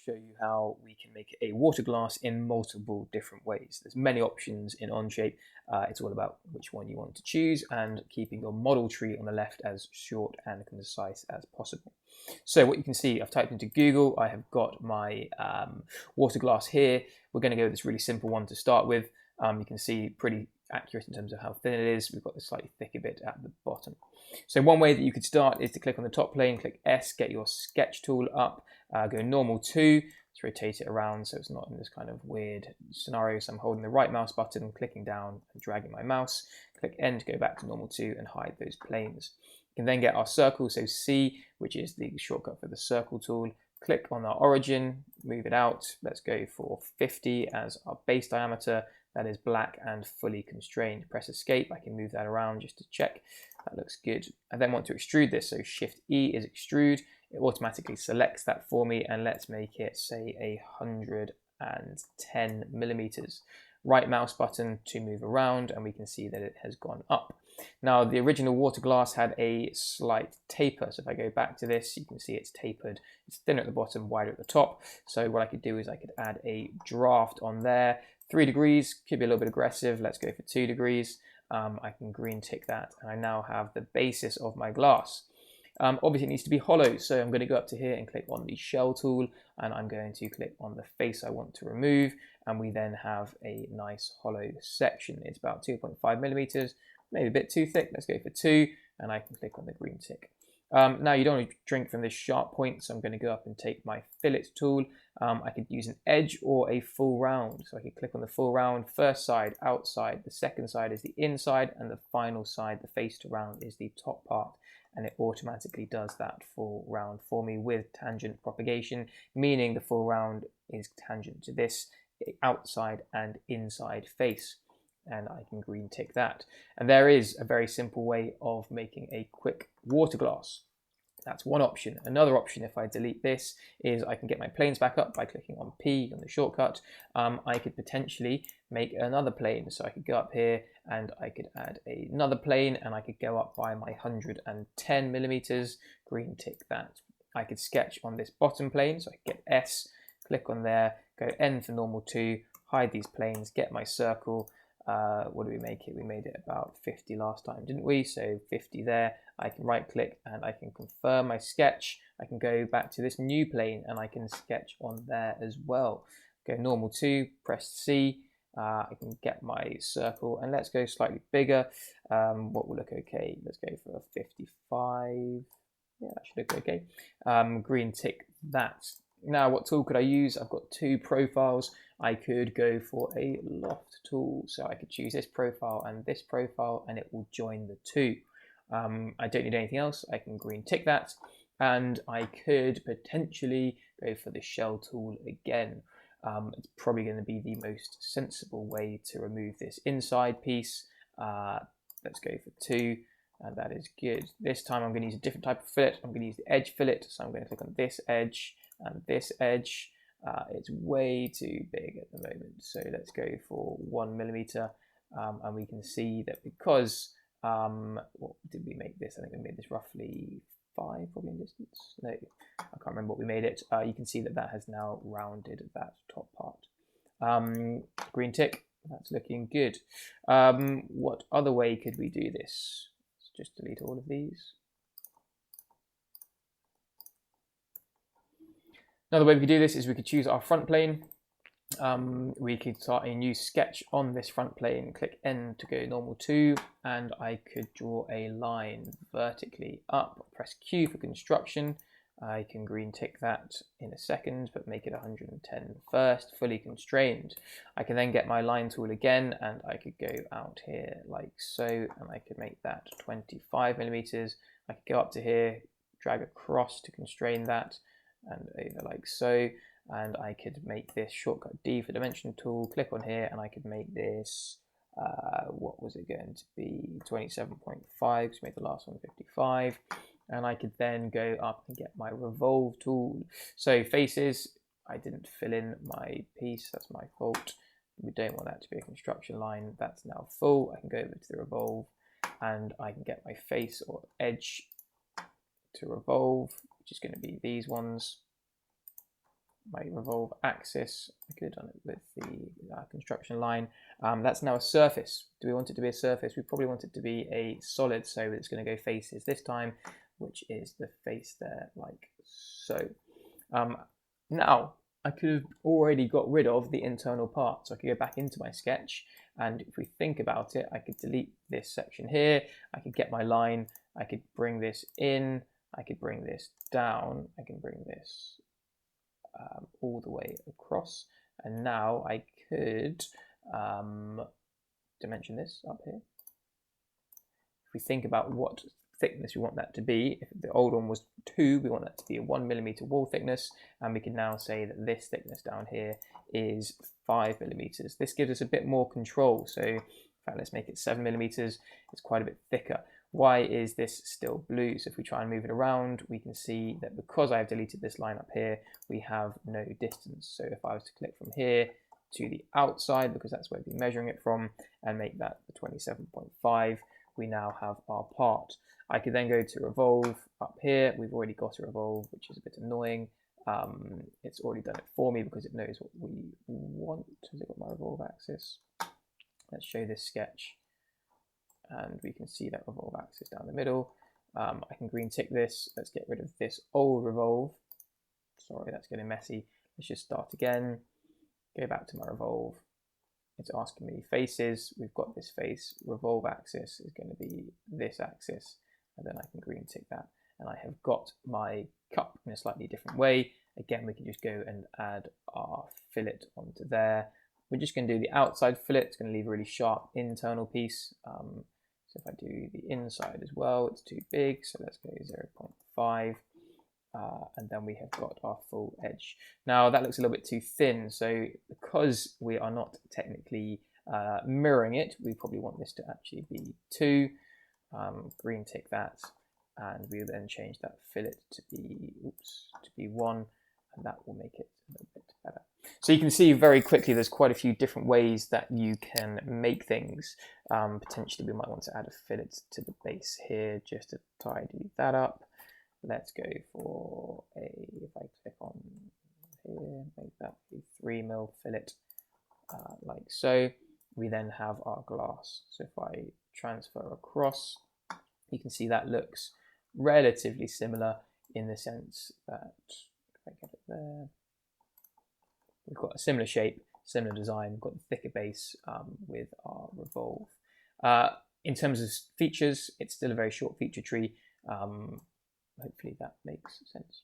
show you how we can make a water glass in multiple different ways. There's many options in Onshape. It's all about which one you want to choose and keeping your model tree on the left as short and concise as possible. So what you can see, I've typed into Google, I have got my water glass here. We're going to go with this really simple one to start with. You can see pretty accurate in terms of how thin it is. We've got the slightly thicker bit at the bottom. So one way that you could start is to click on the top plane, click S, get your sketch tool up, go normal 2, let's rotate it around so it's not in this kind of weird scenario. So I'm holding the right mouse button, clicking down and dragging my mouse, click N to go back to normal 2 and hide those planes. You can then get our circle, so C, which is the shortcut for the circle tool. Click on our origin, move it out. Let's go for 50 as our base diameter. That is black and fully constrained. Press escape, I can move that around just to check. That looks good. I then want to extrude this, so Shift E is extrude. It automatically selects that for me, and let's make it, say, 110 millimeters. Right mouse button to move around, and we can see that it has gone up. Now, the original water glass had a slight taper, so if I go back to this, you can see it's tapered. It's thinner at the bottom, wider at the top. So what I could do is I could add a draft on there. 3 degrees, could be a little bit aggressive. Let's go for 2 degrees. I can green tick that, and I now have the basis of my glass. Obviously it needs to be hollow, so I'm going to go up to here and click on the shell tool, and I'm going to click on the face I want to remove, and we then have a nice hollow section. It's about 2.5 millimeters, maybe a bit too thick. Let's go for 2, and I can click on the green tick. Now you don't want to drink from this sharp point, so I'm going to go up and take my fillet tool. I could use an edge or a full round, so I could click on the full round. First side, outside, the second side is the inside, and the final side, the face to round, is the top part, and it automatically does that full round for me with tangent propagation, meaning the full round is tangent to this outside and inside face. And I can green tick that. And there is a very simple way of making a quick water glass. That's one option. Another option, if I delete this, is I can get my planes back up by clicking on P on the shortcut. I could potentially make another plane. So I could go up here and I could add another plane, and I could go up by my 110 millimeters, green tick that. I could sketch on this bottom plane, so I could get S, click on there, go N for normal 2, hide these planes, get my circle. What did we make it? We made it about 50 last time, didn't we? So 50 there. I can right click and I can confirm my sketch. I can go back to this new plane and I can sketch on there as well. Go normal 2, press C. I can get my circle, and let's go slightly bigger. What will look okay? Let's go for a 55. Yeah, that should look okay. Green tick that. Now, what tool could I use? I've got 2 profiles. I could go for a loft tool. So I could choose this profile, and it will join the 2. I don't need anything else. I can green tick that, and I could potentially go for the shell tool again. It's probably going to be the most sensible way to remove this inside piece. Let's go for 2. And that is good. This time I'm going to use a different type of fillet. I'm going to use the edge fillet. So I'm going to click on this edge and this edge. It's way too big at the moment. So let's go for 1 millimeter. And we can see that because, what did we make this? I think we made this roughly 5 probably in distance. No, I can't remember what we made it. You can see that that has now rounded that top part. Green tick. That's looking good. What other way could we do this? Just delete all of these. Another way we could do this is we could choose our front plane. We could start a new sketch on this front plane, click N to go normal 2, and I could draw a line vertically up. Press Q for construction. I can green tick that in a second, but make it 110 first, fully constrained. I can then get my line tool again, and I could go out here like so, and I could make that 25 millimeters. I could go up to here, drag across to constrain that, and over like so. And I could make this shortcut D for dimension tool, click on here, and I could make this, what was it going to be, 27.5, because we made the last one 55. And I could then go up and get my revolve tool. So faces, I didn't fill in my piece, that's my fault. We don't want that to be a construction line. That's now full. I can go over to the revolve, and I can get my face or edge to revolve, which is going to be these ones. my revolve axis. I could have done it with the construction line. That's now a surface. Do we want it to be a surface? We probably want it to be a solid, so it's going to go faces this time, which is the face there, like so. Now, I could have already got rid of the internal part, so I could go back into my sketch, and if we think about it, I could delete this section here, I could get my line, I could bring this in, I could bring this down, I can bring this all the way across, and now I could dimension this up here. If we think about what thickness we want that to be, if the old one was 2, we want that to be a 1mm wall thickness, and we can now say that this thickness down here is 5mm. This gives us a bit more control, so in fact let's make it 7mm. It's quite a bit thicker. Why is this still blue? So if we try and move it around, we can see that because I have deleted this line up here, we have no distance. So if I was to click from here to the outside, because that's where we'd be measuring it from, and make that the 27.5, we now have our part. I could then go to revolve up here. We've already got a revolve, which is a bit annoying. It's already done it for me because it knows what we want. Has it got my revolve axis? Let's show this sketch. And we can see that revolve axis down the middle. I can green tick this. Let's get rid of this old revolve. Sorry, that's getting messy. Let's just start again. Go back to my revolve. It's asking me faces. We've got this face. Revolve axis is going to be this axis. And then I can green tick that. And I have got my cup in a slightly different way. Again, we can just go and add our fillet onto there. We're just going to do the outside fillet. It's going to leave a really sharp internal piece. So if I do the inside as well, it's too big. So let's go 0.5. And then we have got our full edge. Now that looks a little bit too thin. So because we are not technically mirroring it, we probably want this to actually be 2. Green tick that. And we'll then change that fillet to be 1. And that will make it a little bit better. So you can see very quickly there's quite a few different ways that you can make things. Potentially we might want to add a fillet to the base here just to tidy that up. Let's go for if I click on here, make that a 3mm fillet, like so. We then have our glass. So if I transfer across, you can see that looks relatively similar in the sense that, if I get it there, we've got a similar shape, similar design, we've got the thicker base with our revolve. In terms of features, it's still a very short feature tree. Hopefully that makes sense.